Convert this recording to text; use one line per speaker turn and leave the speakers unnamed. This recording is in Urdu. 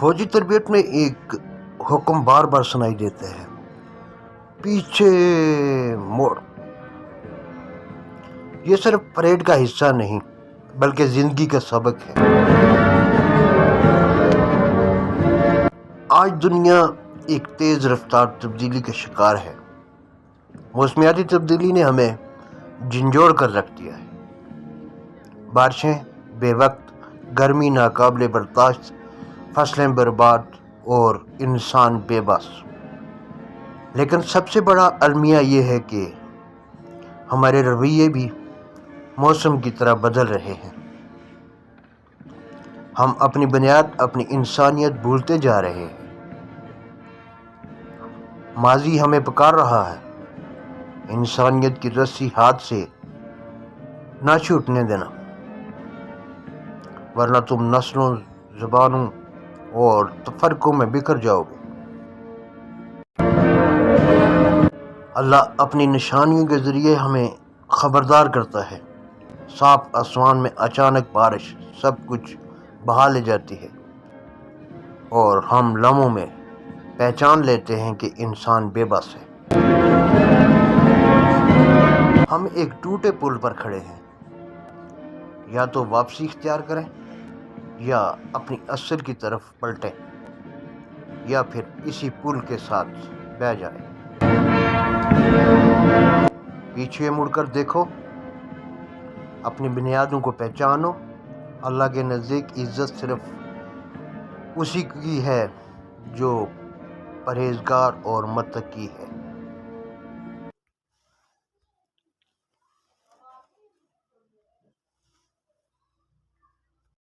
فوجی تربیت میں ایک حکم بار بار سنائی دیتے ہیں: پیچھے موڑ۔ یہ صرف پریڈ کا حصہ نہیں بلکہ زندگی کا سبق ہے۔ آج دنیا ایک تیز رفتار تبدیلی کا شکار ہے۔ موسمیاتی تبدیلی نے ہمیں جھنجھوڑ کر رکھ دیا ہے۔ بارشیں بے وقت، گرمی ناقابل برداشت، فصلیں برباد اور انسان بے بس۔ لیکن سب سے بڑا المیہ یہ ہے کہ ہمارے رویے بھی موسم کی طرح بدل رہے ہیں۔ ہم اپنی بنیاد، اپنی انسانیت بھولتے جا رہے ہیں۔ ماضی ہمیں پکار رہا ہے: انسانیت کی رسی ہاتھ سے نہ چھوٹنے دینا، ورنہ تم نسلوں، زبانوں اور تفرقوں میں بکھر جاؤ گے۔ اللہ اپنی نشانیوں کے ذریعے ہمیں خبردار کرتا ہے۔ صاف آسمان میں اچانک بارش سب کچھ بہا لے جاتی ہے، اور ہم لمحوں میں پہچان لیتے ہیں کہ انسان بے بس ہے۔ ہم ایک ٹوٹے پل پر کھڑے ہیں۔ یا تو واپسی اختیار کریں، یا اپنی اصل کی طرف پلٹیں، یا پھر اسی پل کے ساتھ بہہ جائیں۔ پیچھے مڑ کر دیکھو، اپنی بنیادوں کو پہچانو۔ اللہ کے نزدیک عزت صرف اسی کی ہے جو پرہیزگار اور متقی ہے۔